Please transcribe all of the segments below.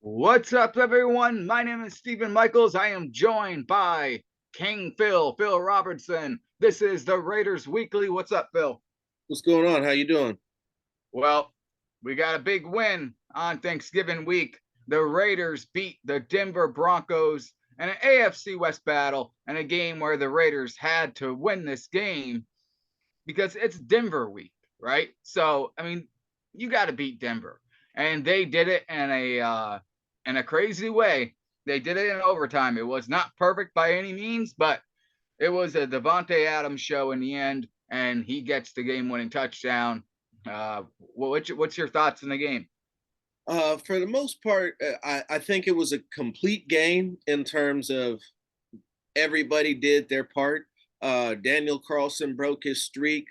What's up, everyone? My name is Stephen Michaels. I am joined by King Phil Robertson. This is the Raiders Weekly. What's up, Phil? What's going on? How you doing? Well, we got a big win on Thanksgiving week. The Raiders beat the Denver Broncos in an AFC West battle and a game where the Raiders had to win this game because it's Denver week, right? So, I mean, you got to beat Denver, and they did it in a crazy way. They did it in overtime. It was not perfect by any means, but it was a Devonte Adams show in the end, and he gets the game-winning touchdown. What's your thoughts in the game? For the most part, I think it was a complete game in terms of everybody did their part. Daniel Carlson broke his streak,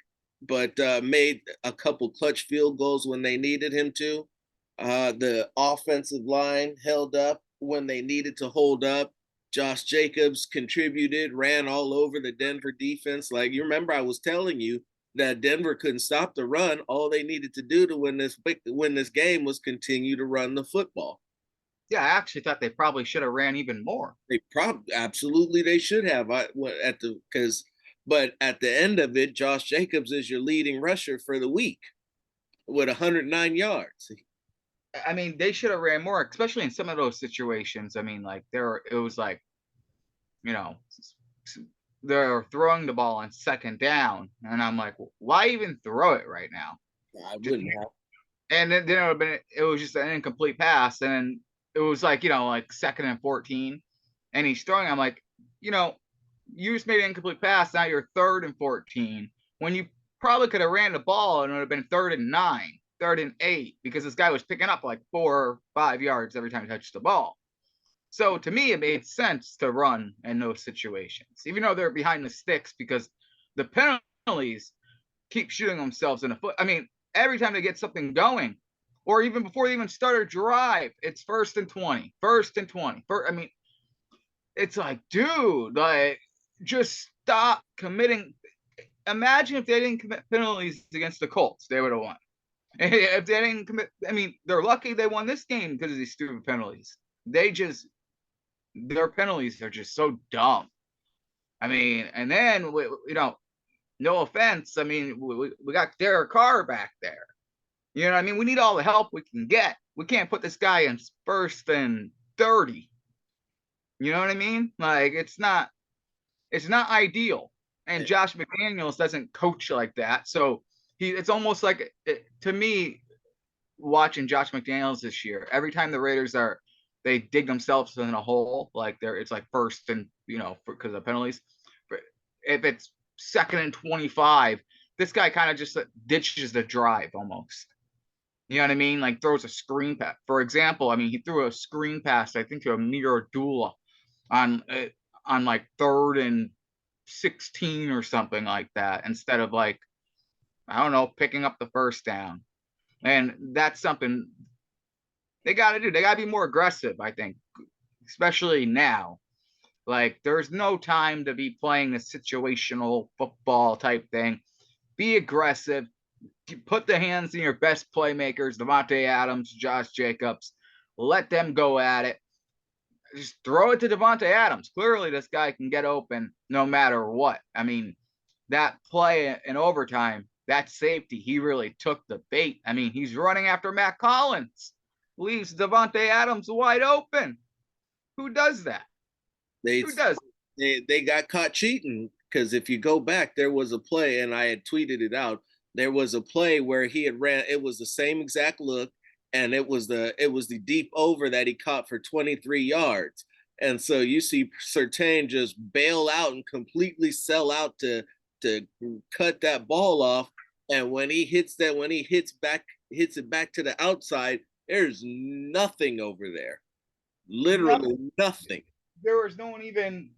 but made a couple clutch field goals when they needed him to. The offensive line held up when they needed to hold up. Josh Jacobs contributed, ran all over the Denver defense. Like you remember, I was telling you that Denver couldn't stop the run. All they needed to do to win this game was continue to run the football. Yeah, I actually thought they probably should have ran even more. They probably absolutely they should have. But at the end of it, Josh Jacobs is your leading rusher for the week with 109 yards. I mean, they should have ran more, especially in some of those situations. I mean, like it was like, you know, they're throwing the ball on second down, and I'm like, why even throw it right now? I Just wouldn't have. and then it would have been it was just an incomplete pass, and then it was like like second and 14, and he's throwing. I'm like, you just made an incomplete pass. Now you're third and 14 when you probably could have ran the ball and it would have been third and 9, third and 8 because this guy was picking up like 4 or 5 yards every time he touched the ball. So to me, it made sense to run in those situations, even though they're behind the sticks because the penalties keep shooting themselves in the foot. I mean, every time they get something going, or even before they even start a drive, it's first and 20, first and 20. I mean, it's like, dude, like, just stop committing. Imagine if they didn't commit penalties against the Colts, they would have won. If they didn't commit, I mean, they're lucky they won this game because of these stupid penalties. Their penalties are just so dumb. I mean, and then no offense. I mean, we got Derek Carr back there. You know what I mean? We need all the help we can get. We can't put this guy in first and 30. You know what I mean? Like it's not ideal. And Josh McDaniels doesn't coach like that. So it's almost like to me watching Josh McDaniels this year, every time the Raiders they dig themselves in a hole, like it's like first and because of penalties. If it's second and 25, this guy kind of just ditches the drive almost. You know what I mean? Like throws a screen pass. For example, I mean he threw a screen pass, I think, to Amir Abdullah on on like third and 16 or something like that, instead of like I don't know picking up the first down. And that's something they got to do. They got to be more aggressive, I think, especially now. Like there's no time to be playing the situational football type thing. Be aggressive. Put the hands in your best playmakers, Devonte Adams, Josh Jacobs. Let them go at it. Just throw it to Devonte Adams. Clearly, this guy can get open no matter what. I mean, that play in overtime, that safety, he really took the bait. I mean, he's running after Matt Collins, leaves Devonte Adams wide open. Who does that? They Who does? they got caught cheating because if you go back, there was a play, and I had tweeted it out. There was a play where he had ran. It was the same exact look, and it was the deep over that he caught for 23 yards. And so you see Surtain just bail out and completely sell out to cut that ball off. And when he hits it back to the outside, there's nothing over there. Nothing. Literally nothing. There was no one even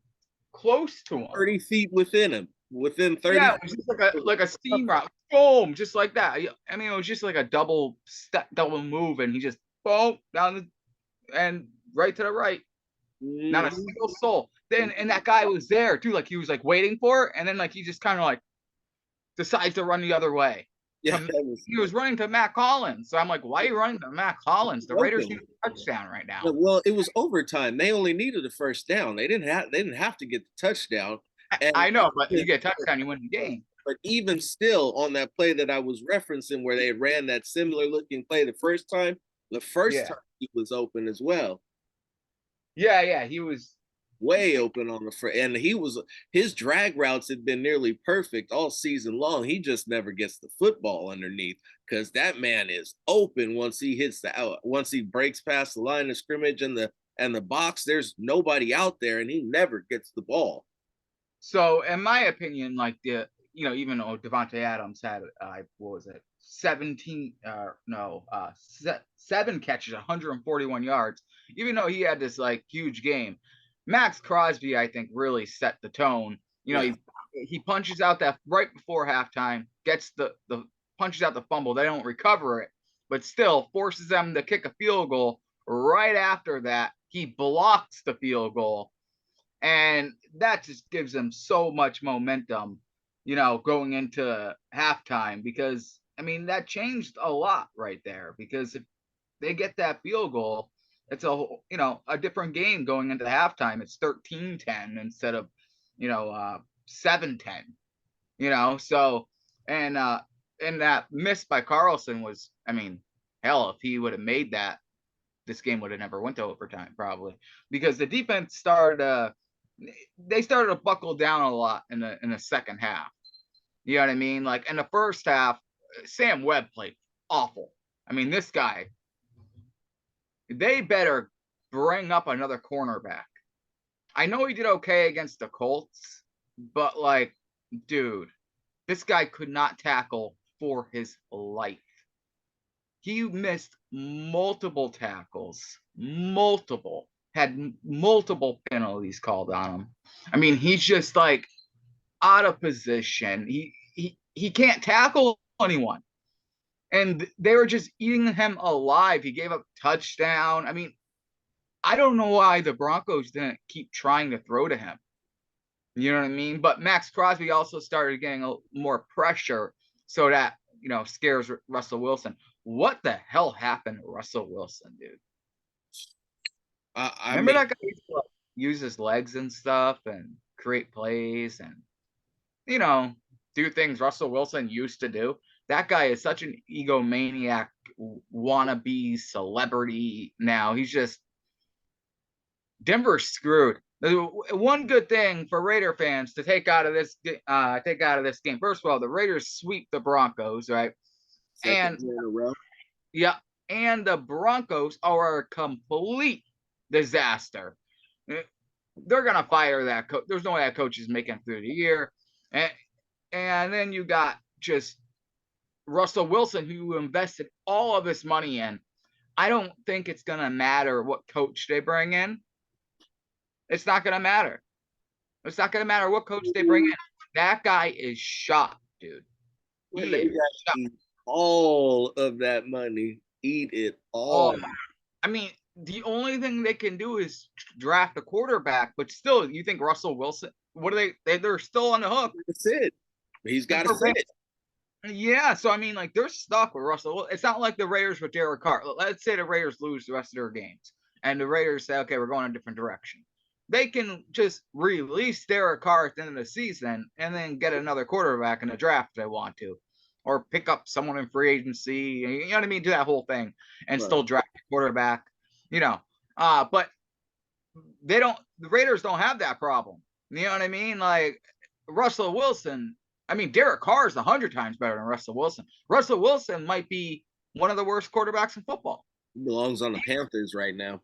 close to him. 30 feet within him, within 30 Yeah, feet. it was just like a steam rock, boom, just like that. I mean, it was just like a double step, double move, and he just boom down and right to the right. Not a single soul. Then and that guy was there too, like he was like waiting for it, and then like he just kind of like decides to run the other way. Yeah, to, that was he was running to Matt Collins. So I'm like, why are you running to Matt Collins? The Raiders need open. a touchdown right Yeah, now. well, it was overtime. They only needed a first down. They didn't have to get the touchdown. And I know, but you get a touchdown, you win the game. but even still, on that play that I was referencing, where they ran that similar looking play the first Yeah. time he was open as well, Yeah. He was. way open on the front, and his drag routes had been nearly perfect all season long. He just never gets the football underneath because that man is open once he hits once he breaks past the line of scrimmage and the box. There's nobody out there, and he never gets the ball. So, in my opinion, like even though Devontae Adams had, what was it, 17, no, 7 catches, 141 yards, even though he had this like huge game, Max Crosby, I think, really set the tone. Yeah. He punches out that right before halftime, gets the punches out the fumble. They don't recover it, but still forces them to kick a field goal. Right after that, he blocks the field goal, and that just gives them so much momentum, going into halftime, because I mean that changed a lot right there, because if they get that field goal, it's a different game going into halftime. It's 13-10 instead of 7-10. So, and that miss by Carlson was, I mean, hell, if he would have made that, this game would have never went to overtime probably, because the defense they started to buckle down a lot in the second half. You know what I mean? Like in the first half, Sam Webb played awful. I mean, this guy, they better bring up another cornerback. I know he did okay against the Colts, but like, dude, this guy could not tackle for his life. He missed multiple tackles, had multiple penalties called on him. I mean, he's just like out of position. He can't tackle anyone. And they were just eating him alive. He gave up touchdown. I mean, I don't know why the Broncos didn't keep trying to throw to him. You know what I mean? But Max Crosby also started getting more pressure, so that, scares Russell Wilson. What the hell happened to Russell Wilson, dude? I Remember mean, that guy used to like, use his legs and stuff and create plays and, you know, do things Russell Wilson used to do? That guy is such an egomaniac, wannabe celebrity now. He's just, Denver's screwed. One good thing for Raider fans to take out of this game. First of all, the Raiders sweep the Broncos, right? second And year in a row. yeah, and the Broncos are a complete disaster. They're gonna fire that coach. There's no way that coach is making it through the year. And then you got just Russell Wilson, who invested all of this money in. I don't think it's gonna matter what coach they bring in. It's not gonna matter. It's not gonna matter what coach they bring in. That guy is shot, dude. When He they is got to eat all of that money, eat it all. all. I mean, the only thing they can do is draft a quarterback, but still, you think Russell Wilson? What are they're still on the hook. That's it. He's got to sit. Yeah, so I mean, like they're stuck with Russell. It's not like the Raiders with Derek Carr. Let's say the Raiders lose the rest of their games, and the Raiders say, "Okay, we're going a different direction." They can just release Derek Carr at the end of the season and then get another quarterback in the draft if they want to, or pick up someone in free agency. You know what I mean? Do that whole thing and Right. still draft a quarterback. But they don't. The Raiders don't have that problem. You know what I mean? Like Russell Wilson. I mean, Derek Carr is 100 times better than Russell Wilson. Russell Wilson might be one of the worst quarterbacks in football. He belongs on the Panthers right now.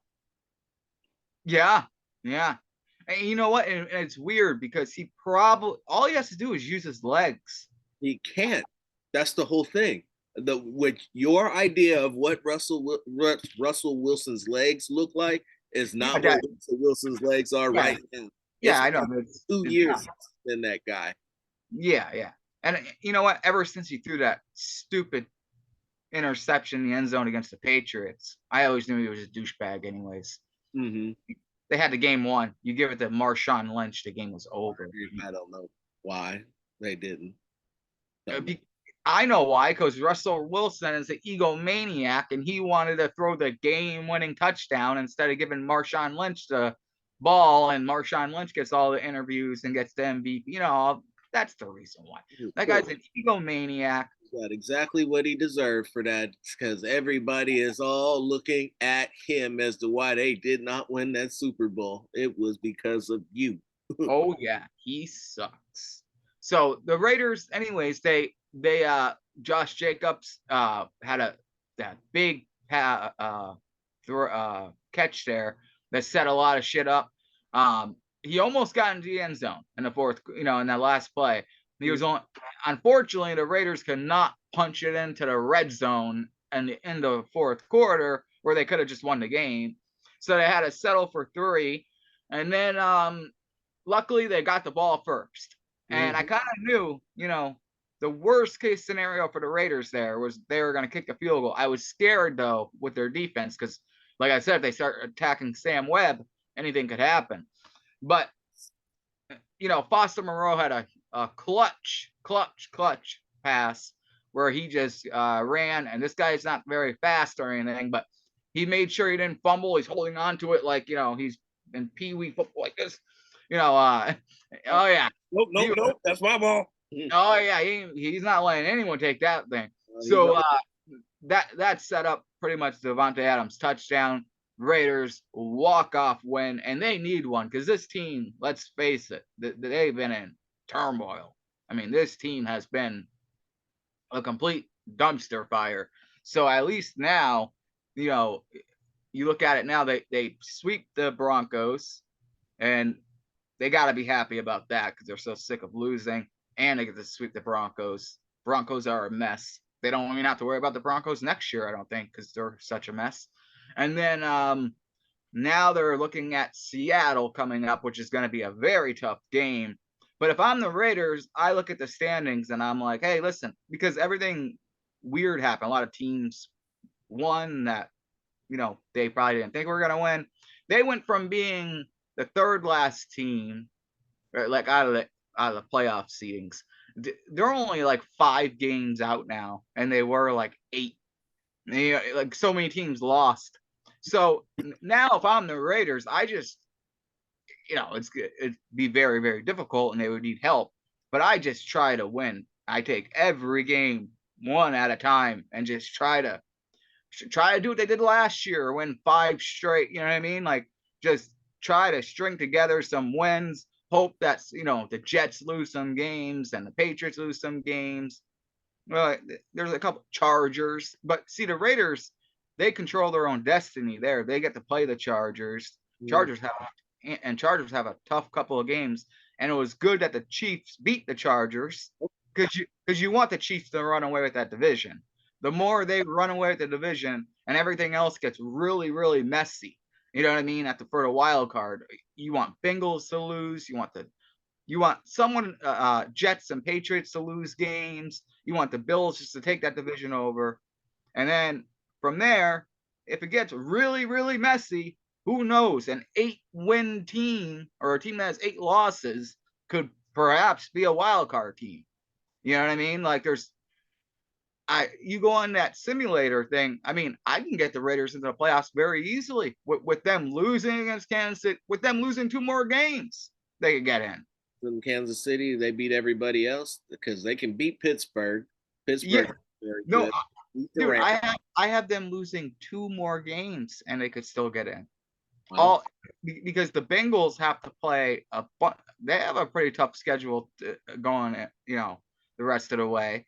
Yeah, yeah. And you know what? And it's weird because he probably all he has to do is use his legs. He can't. That's the whole thing. With your idea of what Russell Wilson's legs look like is Yeah, not what Russell Wilson's legs are yeah, right now. yeah, It's I know. been 2 years than that guy. Yeah. And you know what? Ever since he threw that stupid interception in the end zone against the Patriots, I always knew he was a douchebag. Anyways, Mm-hmm. they had the game won. You give it to Marshawn Lynch, the game was over. I don't know why they didn't. I know why, because Russell Wilson is an egomaniac and he wanted to throw the game-winning touchdown instead of giving Marshawn Lynch the ball, and Marshawn Lynch gets all the interviews and gets the MVP. That's the reason why. That guy's an egomaniac. Got exactly what he deserved for that, because everybody is all looking at him as to why they did not win that Super Bowl. It was because of you. Oh yeah, he sucks. So the Raiders, anyways, they Josh Jacobs had that big catch there that set a lot of shit up. He almost got into the end zone in the fourth, in that last play. He was on. Unfortunately, the Raiders could not punch it into the red zone in the end of the fourth quarter, where they could have just won the game. So they had to settle for 3, and then luckily they got the ball first. And I kind of knew, the worst case scenario for the Raiders there was they were going to kick a field goal. I was scared though with their defense because, like I said, if they start attacking Sam Webb, anything could happen. But Foster Moreau had a clutch pass where he just ran, and this guy's not very fast or anything, but he made sure he didn't fumble. He's holding on to it like he's in Pee Wee football like this. Oh yeah. Nope. That's my ball. Oh yeah, he's not letting anyone take that thing. So that set up pretty much Davante Adams touchdown. Raiders walk-off win, and they need one because this team, let's face it, they've been in turmoil. I mean, this team has been a complete dumpster fire. So at least now, you look at it now, they sweep the Broncos, and they got to be happy about that because they're so sick of losing, and they get to sweep the Broncos. Broncos are a mess. They don't even have to worry about the Broncos next year, I don't think, because they're such a mess. And then now they're looking at Seattle coming up, which is going to be a very tough game. But if I'm the Raiders, I look at the standings and I'm like, hey, listen, because everything weird happened. A lot of teams won that, they probably didn't think we were going to win. They went from being the third last team, like out of the playoff seedings. They're only like 5 games out now, and they were like 8. Like so many teams lost. So now if I'm the Raiders, I just, it'd be very, very difficult and they would need help. But I just try to win. I take every game one at a time and just try to do what they did last year, win 5 straight. You know what I mean? Like just try to string together some wins. Hope that the Jets lose some games and the Patriots lose some games. Well, there's a couple Chargers, but see the Raiders, they control their own destiny there. They get to play the Chargers. Chargers have a tough couple of games, and it was good that the Chiefs beat the Chargers because you want the Chiefs to run away with that division. The more they run away with the division, and everything else gets really, really messy. You know what I mean? For the wild card, you want Bengals to lose. You want someone, Jets and Patriots to lose games. You want the Bills just to take that division over. And then from there, if it gets really, really messy, who knows? An 8-win team or a team that has 8 losses could perhaps be a wild card team. You know what I mean? Like you go on that simulator thing. I mean, I can get the Raiders into the playoffs very easily with them losing against Kansas City, with them losing 2 more games, they could get in. In Kansas City, they beat everybody else because they can beat Pittsburgh. Pittsburgh, no, dude, I have them losing 2 more games and they could still get in. Wow. Because the Bengals have to play they have a pretty tough schedule going, the rest of the way.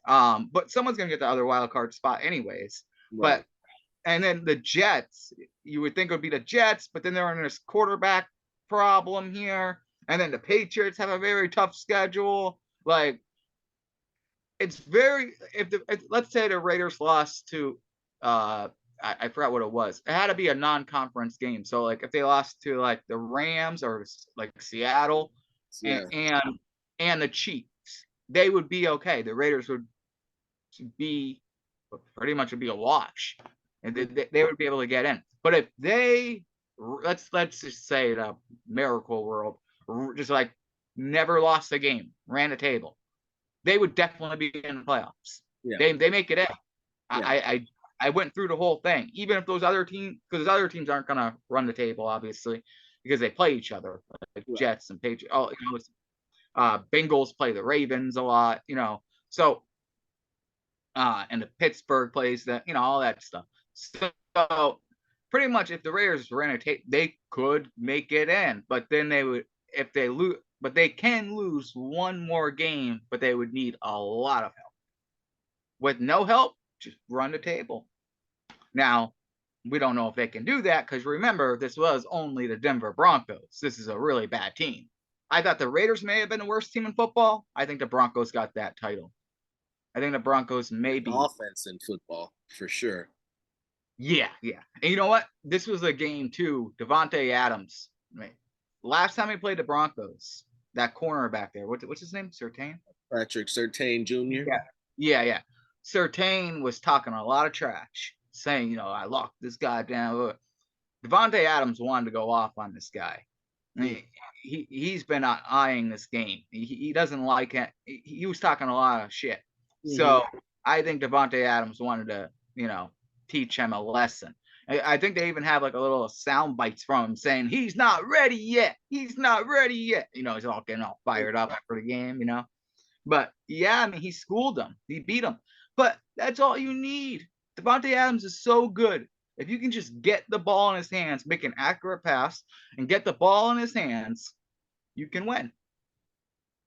But someone's gonna get the other wild card spot anyways. Right. And then the Jets, you would think it would be the Jets, but then they're in this quarterback problem here. And then the Patriots have a very tough schedule. Like, it's very if let's say the Raiders lost to I forgot what it was. It had to be a non-conference game. So like if they lost to like the Rams or like Seattle and the Chiefs, they would be okay. The Raiders would be pretty much would be a wash, and they would be able to get in. But if they let's just say the miracle world, just like never lost a game, ran the table, they would definitely be in the playoffs. Yeah. They make it in. Yeah. I went through the whole thing, even if those other teams, because those other teams aren't gonna run the table, obviously, because they play each other, like Right. Jets and Patriots. Oh, Bengals play the Ravens a lot, So, and the Pittsburgh plays that, all that stuff. So, pretty much, if the Raiders ran a tape, they could make it in, but then they would, if they lose, but they can lose one more game, but they would need a lot of help. With no help, just run the table. Now, we don't know if they can do that because remember, this was only the Denver Broncos. This is a really bad team. I thought the Raiders may have been the worst team in football. I think the Broncos got that title. I think the Broncos may be offense in football for sure. Yeah. And you know what? This was a game too. Davante Adams. Last time he played the Broncos, that corner back there. What's his name? Surtain? Patrick Surtain Jr. Yeah. Surtain was talking a lot of trash, saying, I locked this guy down. Davante Adams wanted to go off on this guy. He's been eyeing this game. He doesn't like it. He was talking a lot of shit. So I think Davante Adams wanted to, teach him a lesson. I think they even have like a little sound bites from him saying he's not ready yet. He's not ready yet. He's all getting all fired up after the game. But yeah, I mean, he schooled him. He beat him. But that's all you need. Davante Adams is so good. If you can just get the ball in his hands, make an accurate pass, and get the ball in his hands, you can win.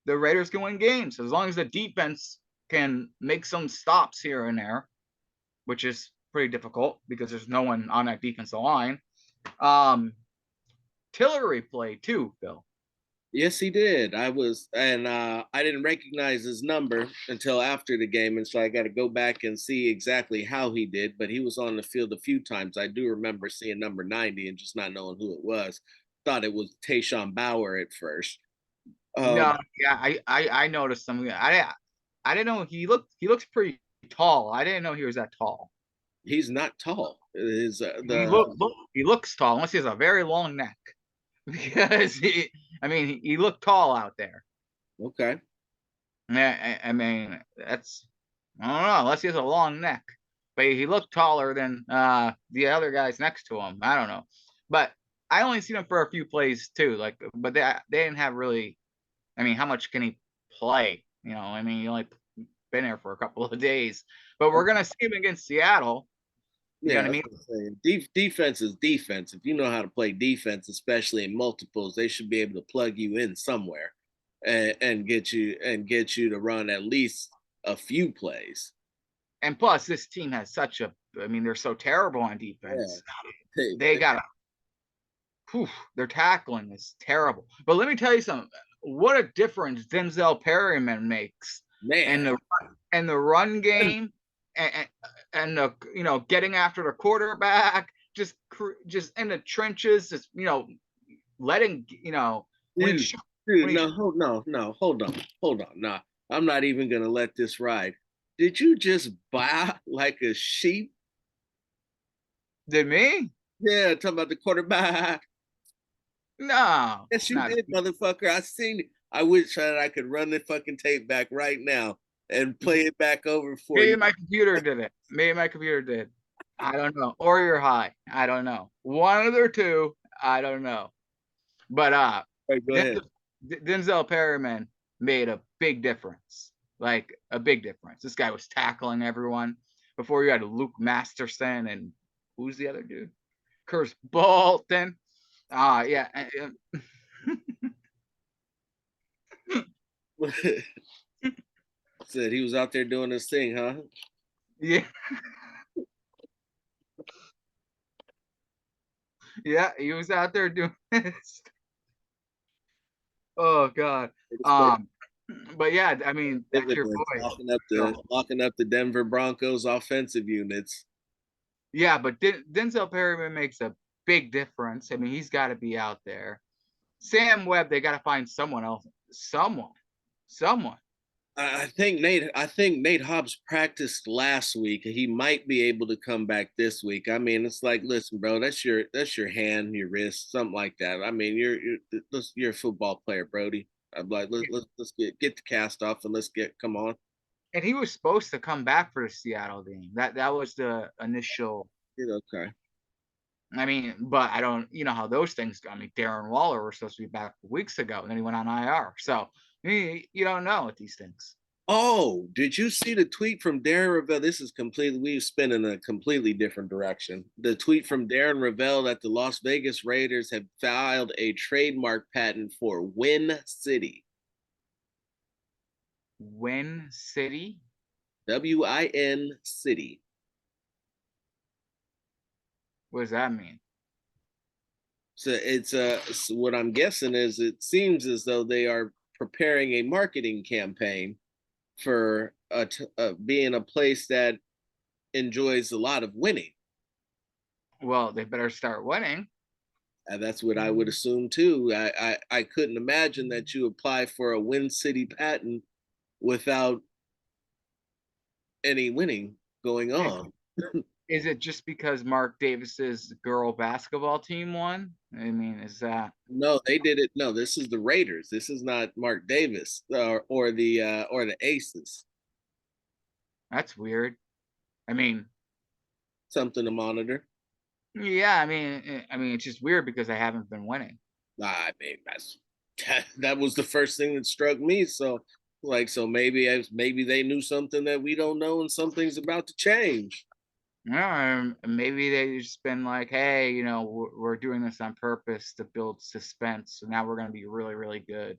The Raiders can win games as long as the defense can make some stops here and there, which is pretty difficult because there's no one on that defensive line. Tillery played too, Phil. Yes, he did. I didn't recognize his number until after the game, and so I got to go back and see exactly how he did. But he was on the field a few times. I do remember seeing number 90 and just not knowing who it was. Thought it was Tayshawn Bauer at first. No, yeah, I noticed something. I didn't know he looks pretty tall. I didn't know he was that tall. He's not tall. He looks tall unless he has a very long neck. Because he looked tall out there. Okay. I mean, that's I don't know, unless he has a long neck. But he looked taller than the other guys next to him. I don't know. But I only seen him for a few plays too. But they didn't have really. I mean, how much can he play? He only been there for a couple of days. But we're gonna see him against Seattle. You know what I mean? Defense is defense. If you know how to play defense, especially in multiples, they should be able to plug you in somewhere and get you to run at least a few plays. And plus, this team has they're so terrible on defense. Yeah. They got their tackling is terrible. But let me tell you something. What a difference Denzel Perryman makes. Man. And the run game. And getting after the quarterback, just in the trenches, just letting hold on. No, I'm not even gonna let this ride. Did you just buy like a sheep? Did me? Yeah, talking about the quarterback. No. Yes, you did, motherfucker. I seen it. I wish that I could run the fucking tape back right now and play it back over for you. Maybe my computer did it. Maybe my computer did. I don't know. Or you're high. I don't know. One of the two. I don't know. But go ahead. Denzel Perryman made a big difference. Like a big difference. This guy was tackling everyone. Before you had Luke Masterson and who's the other dude? Curse Bolton. Yeah. Said he was out there doing his thing, huh? Yeah. Yeah, he was out there doing this. Oh God. But yeah, I mean, that's your boy. Locking up the Denver Broncos offensive units. Yeah, but Denzel Perryman makes a big difference. I mean, he's got to be out there. Sam Webb, they got to find someone else. Someone. I think Nate Hobbs practiced last week. He might be able to come back this week. I mean, it's like, listen, bro, that's your hand, your wrist, something like that. I mean, you're a football player, Brody. I'm like, let's get the cast off and let's come on. And he was supposed to come back for the Seattle game. That was the initial. Okay. I mean, but I don't, you know how those things go. I mean, Darren Waller was supposed to be back weeks ago, and then he went on IR. So you don't know with these things. Oh, did you see the tweet from Darren Ravel? This is completely, we've spin in a completely different direction. The tweet from Darren Ravel that the Las Vegas Raiders have filed a trademark patent for Win City. Win City? WIN City. What does that mean? So it's so what I'm guessing is it seems as though they are preparing a marketing campaign for being a place that enjoys a lot of winning. Well, they better start winning. And that's what I would assume too. I couldn't imagine that you apply for a Win City patent without any winning going on. Is it just because Mark Davis's girl basketball team won? I mean, is that No, they did it. No, this is the Raiders. This is not Mark Davis or the Aces. that's weird? I mean, Something to monitor. yeah, I mean, it's just weird because I haven't been winning. I mean, that was the first thing that struck me. So, so maybe they knew something that we don't know, and something's about to change. Yeah, maybe they just been like, hey, you know, we're doing this on purpose to build suspense. So now we're going to be really, really good.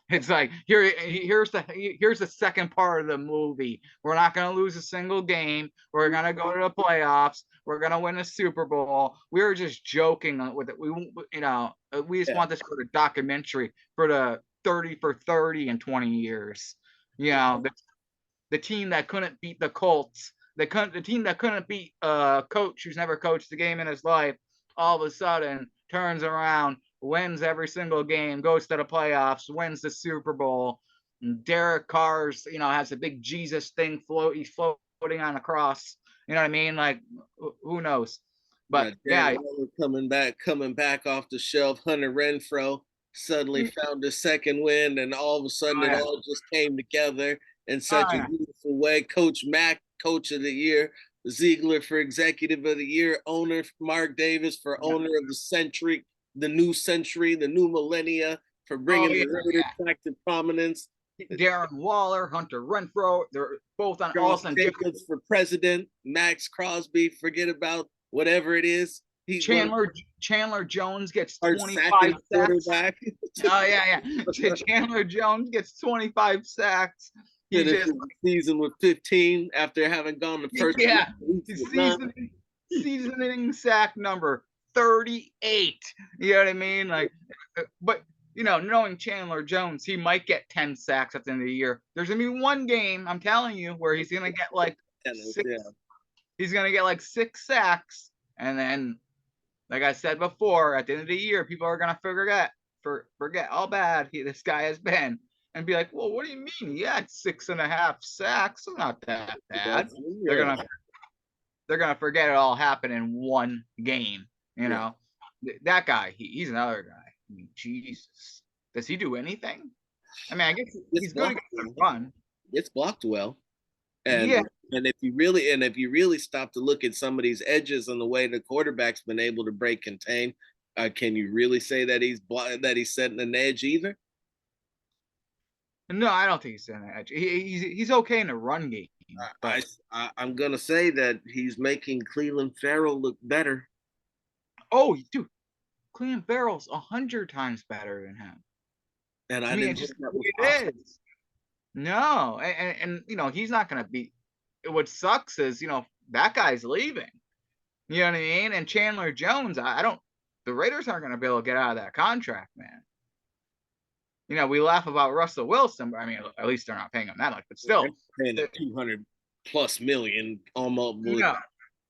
It's like here's the second part of the movie. We're not going to lose a single game. We're going to go to the playoffs. We're going to win a Super Bowl. We were just joking with it. We just want this for the documentary for the 30 for 30 in 20 years. You know, the team that couldn't beat the Colts, the team that couldn't beat a coach who's never coached a game in his life, all of a sudden turns around, wins every single game, goes to the playoffs, wins the Super Bowl. And Derek Carr's, has a big Jesus thing he's floating on a cross. You know what I mean? Like, who knows? But yeah, coming back off the shelf. Hunter Renfrow suddenly found a second win, and all of a sudden it all just came together in such a beautiful way. Coach Mack, Coach of the Year. Ziegler for Executive of the Year. Owner Mark Davis for Owner of the Century, the new century, the new millennia, for bringing the Raiders back to prominence. Darren Waller, Hunter Renfrow, they're both on Josh Jacobs for president. Max Crosby, forget about whatever it is. Chandler Jones gets 25 sacks. Oh yeah. Chandler Jones gets 25 sacks. He just season with 15 after having gone the first. Yeah, seasoning sack number 38. You know what I mean? Like, but knowing Chandler Jones, he might get 10 sacks at the end of the year. There's gonna be one game, I'm telling you, where he's gonna get like he's gonna get like 6 sacks, and then, like I said before, at the end of the year, people are gonna forget how bad this guy has been, and be like, well, what do you mean? He had 6.5 sacks. It's not that bad. They're gonna forget it all happened in one game. That guy, he's another guy. I mean, Jesus, does he do anything? I mean, I guess he's going to run. It's blocked well, and if you really stop to look at some of these edges and the way the quarterback's been able to break contain, can you really say that he's setting an edge either? No, I don't think he's setting an edge. He's okay in the run game. I'm gonna say that he's making Clelin Ferrell look better. Oh, dude, Clelin Ferrell's 100 times better than him. And I mean, it's just it is. No, and he's not gonna be. What sucks is that guy's leaving. You know what I mean? And Chandler Jones, the Raiders aren't gonna be able to get out of that contract, man. We laugh about Russell Wilson, but I mean, at least they're not paying him that much. But still, paying $200+ million, almost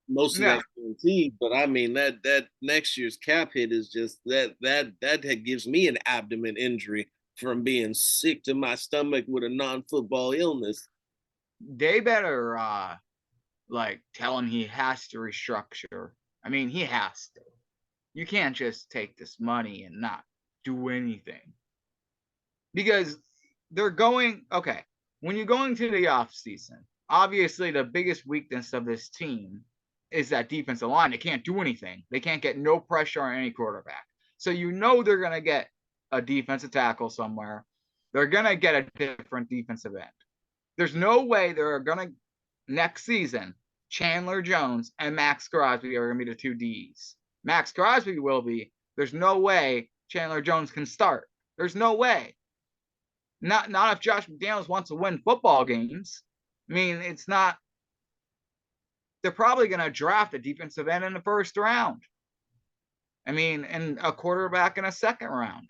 most of that guaranteed. But I mean, that next year's cap hit is just that gives me an abdomen injury from being sick to my stomach with a non-football illness. They better tell him he has to restructure. I mean, he has to. You can't just take this money and not do anything. because they're going okay. When you're going to the off season, obviously the biggest weakness of this team is that defensive line. They can't do anything. They can't get no pressure on any quarterback. So you know they're gonna get a defensive tackle somewhere. They're gonna get a different defensive end. There's no way they're gonna next season. Chandler Jones and Max Crosby are gonna be the two Ds. Max Crosby will be. There's no way Chandler Jones can start. There's no way. Not if Josh McDaniels wants to win football games. I mean, it's not. They're probably going to draft a defensive end in the first round. I mean, and a quarterback in a second round.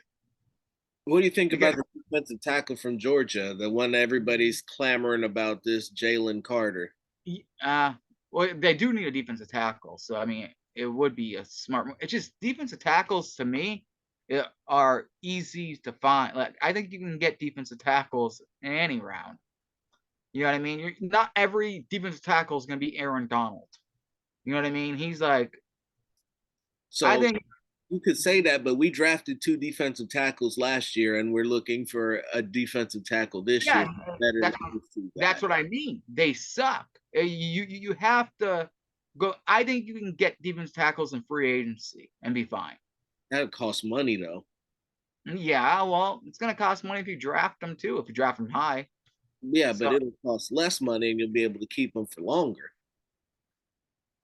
What do you think about the defensive tackle from Georgia, the one that everybody's clamoring about, this Jalen Carter? Well, they do need a defensive tackle, so I mean, it would be a smart. It's just defensive tackles to me are easy to find. Like I think you can get defensive tackles in any round. You know what I mean? Not every defensive tackle is going to be Aaron Donald. You know what I mean? He's like, So I think you could say that, but we drafted 2 defensive tackles last year, and we're looking for a defensive tackle this yeah, year. Better that's what I mean. They suck. You have to go. I think you can get defensive tackles in free agency and be fine. That costs money though. Yeah, well, it's going to cost money if you draft them too. If you draft them high. Yeah, but So it'll cost less money, and you'll be able to keep them for longer.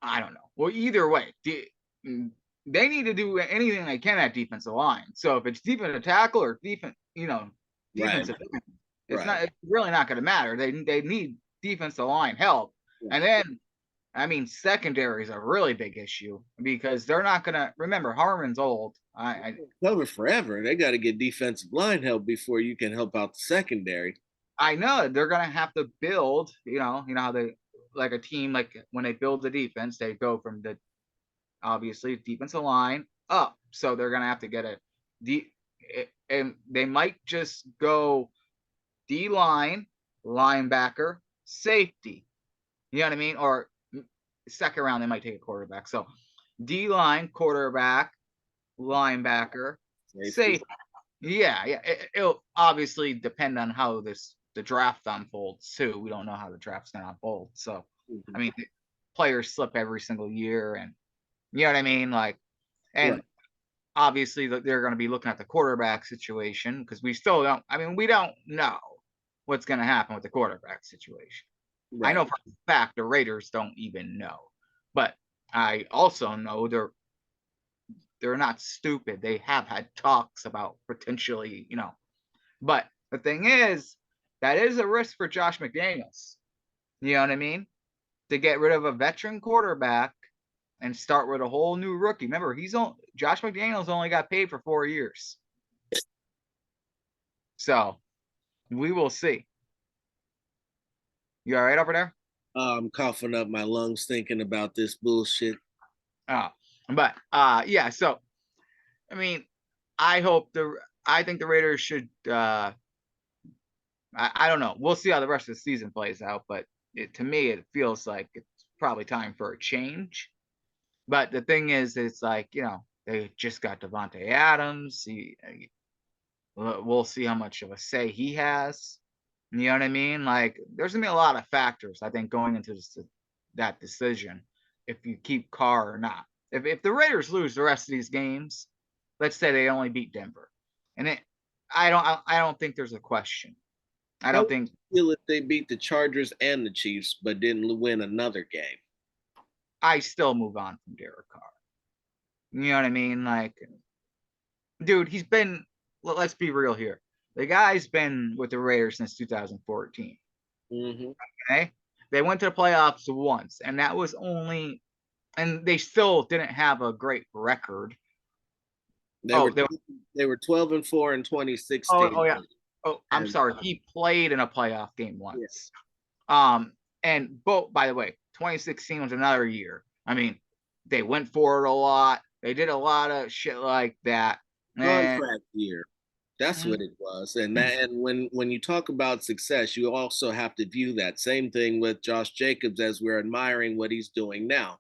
I don't know. Well, either way, they need to do anything they can at defensive line. So if it's defensive tackle or defensive Right. it's not. It's really not going to matter. They need defensive line help, and then I mean secondary is a really big issue because they're not going to remember Harmon's old. I cover forever. They got to get defensive line help before you can help out the secondary. I know they're going to have to build. You know how they like a team like when they build the defense, they go from the obviously defensive line up. So they're gonna have to get and they might just go D line, linebacker, safety. You know what I mean? Or second round they might take a quarterback. So D line, quarterback, linebacker, safety. Yeah. It'll obviously depend on how the draft unfolds too. We don't know how the draft's gonna unfold. So I mean, players slip every single year, and you know what I mean? Like, and obviously they're going to be looking at the quarterback situation because we still don't. I mean, we don't know what's going to happen with the quarterback situation. I know for a fact the Raiders don't even know, but I also know they're not stupid. They have had talks about potentially, But the thing is, that is a risk for Josh McDaniels. You know what I mean? To get rid of a veteran quarterback and start with a whole new rookie. Remember, Josh McDaniels only got paid for 4 years. So we will see. You all right over there? I'm coughing up my lungs thinking about this bullshit. Yeah, so I mean, I think the Raiders should I don't know. We'll see how the rest of the season plays out, but to me it feels like it's probably time for a change. But the thing is, it's like, they just got Davante Adams. We'll see how much of a say he has. You know what I mean? Like, there's going to be a lot of factors, I think, going into that decision if you keep Carr or not. If the Raiders lose the rest of these games, let's say they only beat Denver, and I don't think there's a question. I don't think. Feel if they beat the Chargers and the Chiefs, but didn't win another game. I still move on from Derek Carr. You know what I mean? Like, dude, he's been. Let's be real here. The guy's been with the Raiders since 2014. Mm-hmm. Okay, they went to the playoffs once, and that was only, and they still didn't have a great record. They were 12-4 in 2016. Oh yeah. Oh, I'm sorry. He played in a playoff game once. Yeah. And by the way, 2016 was another year. I mean, they went for it a lot. They did a lot of shit like that. Contract year. That's what it was. And when you talk about success, you also have to view that same thing with Josh Jacobs as we're admiring what he's doing now.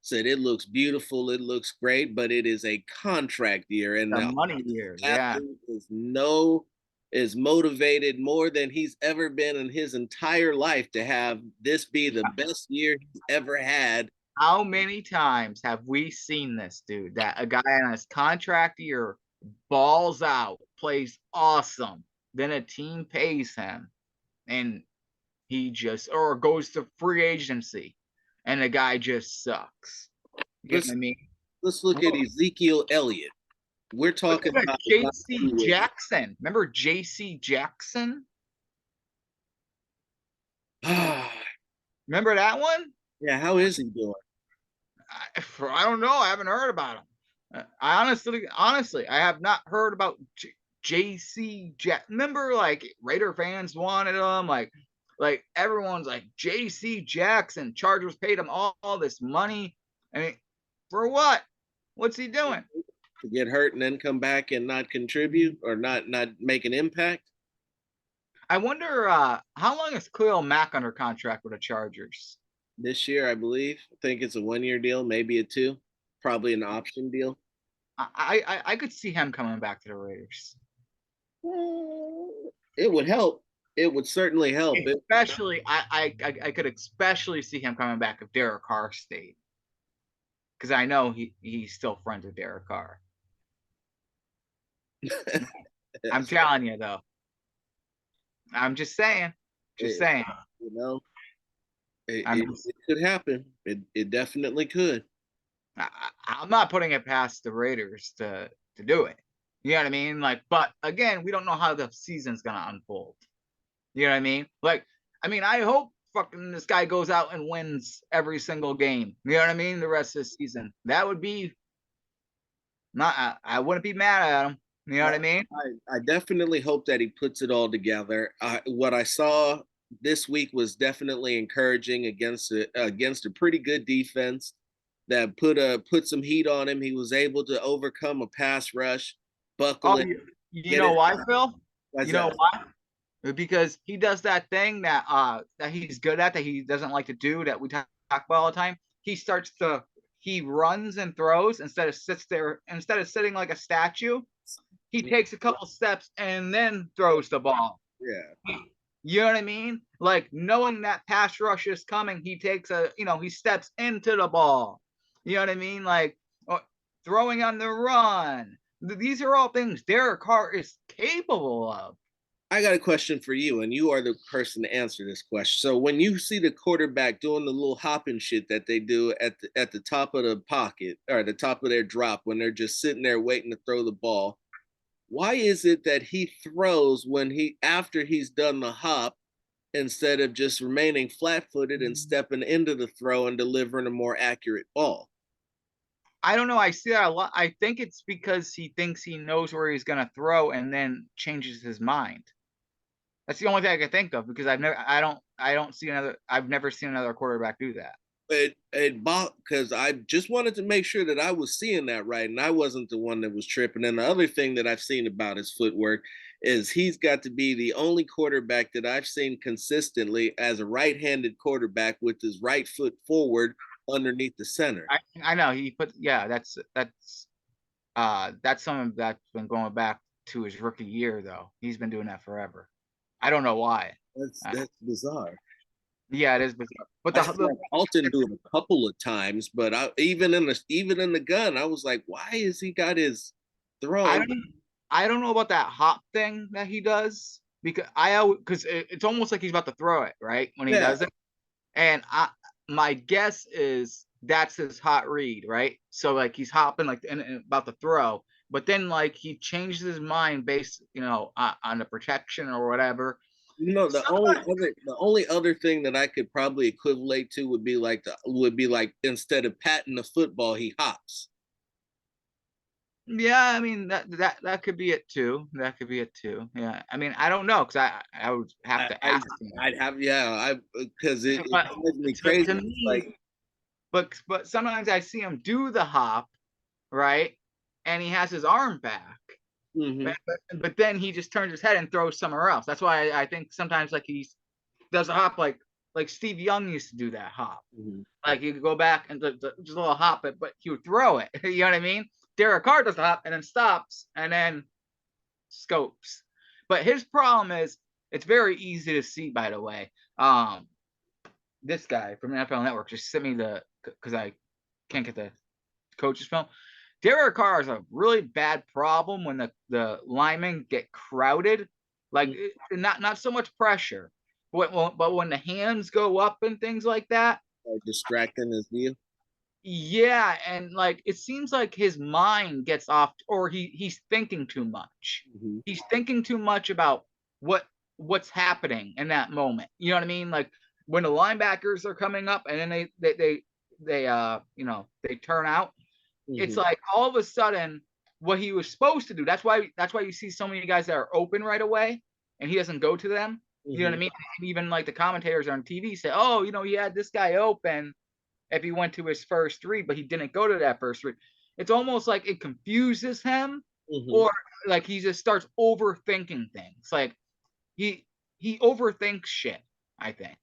Said it looks beautiful, it looks great, but it is a contract year, and the money year. Yeah, is no is motivated more than he's ever been in his entire life to have this be the best year he's ever had. How many times have we seen this, dude? That a guy on his contract year balls out, plays awesome, then a team pays him, and he just or goes to free agency, and the guy just sucks. You get what Let's I mean? let's look at Ezekiel Elliott. We're talking about J.C. Jackson. Remember J.C. Jackson? Remember that one? Yeah, how is he doing? I don't know. I haven't heard about him. I honestly, I have not heard about J.C. Jackson. Remember, like Raider fans wanted him, like everyone's like J.C. Jackson. Chargers paid him all this money. I mean, for what? What's he doing? To get hurt and then come back and not contribute or not make an impact? I wonder how long is Khalil Mack under contract with the Chargers? This year, I believe. I think it's a 1 year deal, maybe a 2, probably an option deal. I could see him coming back to the Raiders. It would help. It would certainly help. Especially, I could especially see him coming back if Derek Carr stayed, because I know he's still friends with Derek Carr. I'm telling you though. I'm just saying. Just saying. You know, it could happen. It definitely could. I'm not putting it past the Raiders to do it. You know what I mean? Like, but again, we don't know how the season's gonna unfold. You know what I mean? Like, I mean, I hope fucking this guy goes out and wins every single game. You know what I mean? The rest of the season. That would be not. I wouldn't be mad at him. You know what I mean? I definitely hope that he puts it all together. What I saw this week was definitely encouraging against a pretty good defense that put some heat on him. He was able to overcome a pass rush, buckle it. You know why, Phil? That's you know why? Because he does that thing that he's good at, that he doesn't like to do, that we talk about all the time. He runs and throws instead of sitting like a statue. He takes a couple steps and then throws the ball. Yeah. You know what I mean? Like, knowing that pass rush is coming, he steps into the ball. You know what I mean? Like, throwing on the run. These are all things Derek Carr is capable of. I got a question for you, and you are the person to answer this question. So when you see the quarterback doing the little hopping shit that they do at the top of the pocket or the top of their drop when they're just sitting there waiting to throw the ball, why is it that he throws after he's done the hop instead of just remaining flat-footed and stepping into the throw and delivering a more accurate ball? I don't know. I see that a lot. I think it's because he thinks he knows where he's going to throw and then changes his mind. That's the only thing I can think of, because I've never seen another quarterback do that. Because I just wanted to make sure that I was seeing that right, and I wasn't the one that was tripping. And the other thing that I've seen about his footwork is he's got to be the only quarterback that I've seen consistently as a right-handed quarterback with his right foot forward underneath the center. I know that's something that's been going back to his rookie year, though. He's been doing that forever. I don't know why. That's bizarre. Yeah, it is bizarre. But Alton do it a couple of times, but even in the gun, I was like, why has he got his throw? I don't know about that hop thing that he does, because it's almost like he's about to throw it right when he does it, and my guess is that's his hot read, right? So like he's hopping like and about to throw, but then like he changes his mind based on the protection or whatever. The only other thing that I could probably equivalate to would be like instead of patting the football, he hops. Yeah, I mean that could be it too. That could be it too. Yeah, I mean I don't know, because I would have to ask him. Because it drives me crazy. To me, like, but sometimes I see him do the hop, right, and he has his arm back. Mm-hmm. But then he just turns his head and throws somewhere else. That's why I think sometimes like he does a hop like Steve Young used to do that hop. Mm-hmm. Like you could go back and just a little hop it, but he would throw it. You know what I mean? Derek Carr does the hop and then stops and then scopes. But his problem is it's very easy to see, by the way. This guy from NFL Network just sent me because I can't get the coach's film. Derek Carr is a really bad problem when the linemen get crowded. Like not so much pressure, but when the hands go up and things like that, distracting his view. Yeah, and like it seems like his mind gets off, or he's thinking too much. Mm-hmm. He's thinking too much about what's happening in that moment. You know what I mean? Like when the linebackers are coming up and then they turn out. Mm-hmm. It's like all of a sudden what he was supposed to do. That's why you see so many guys that are open right away and he doesn't go to them. Mm-hmm. You know what I mean? And even like the commentators on TV say, "Oh, he had this guy open if he went to his first read, but he didn't go to that first read." It's almost like it confuses him, or like he just starts overthinking things. Like he overthinks shit, I think.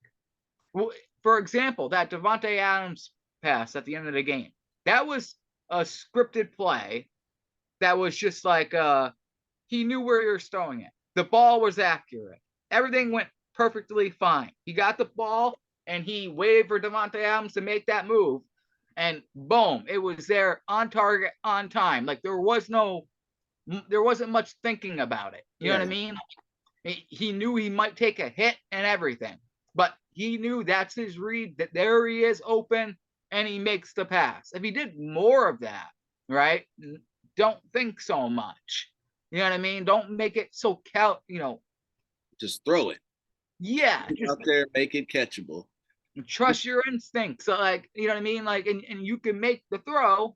Well, for example, that Davante Adams pass at the end of the game, that was a scripted play that was just like he knew where he was throwing it. The ball was accurate. Everything went perfectly fine. He got the ball and he waited for Davante Adams to make that move, and boom, it was there on target, on time. Like there wasn't much thinking about it. You know what I mean? He knew he might take a hit and everything, but he knew that's his read, that there he is open, and he makes the pass. If he did more of that, right? Don't think so much. You know what I mean? Don't make it so just throw it. Yeah. Just out there, make it catchable. Trust your instincts. So like, you know what I mean? Like, and you can make the throw.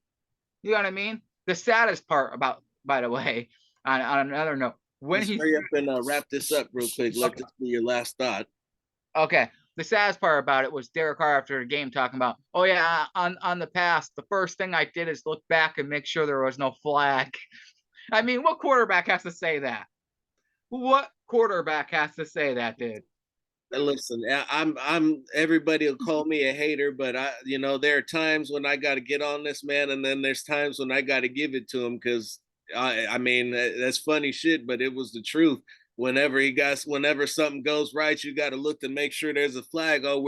You know what I mean? The saddest part about, by the way, on another note, when he hurry up and wrap this up real quick. Let this be your last thought. Okay. The saddest part about it was Derek Carr after the game talking about, "Oh yeah, on the pass, the first thing I did is look back and make sure there was no flag." I mean, what quarterback has to say that? What quarterback has to say that, dude? Listen, I'm everybody will call me a hater, but there are times when I got to get on this man, and then there's times when I got to give it to him, because I mean, that's funny shit, but it was the truth. Whenever something goes right, you got to look to make sure there's a flag. Oh,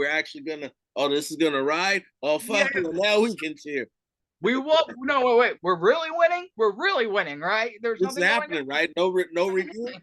this is gonna ride. Oh fuck, yeah. Now we can cheer. We won't. No, wait. We're really winning. We're really winning, right? There's nothing happening, right? No review.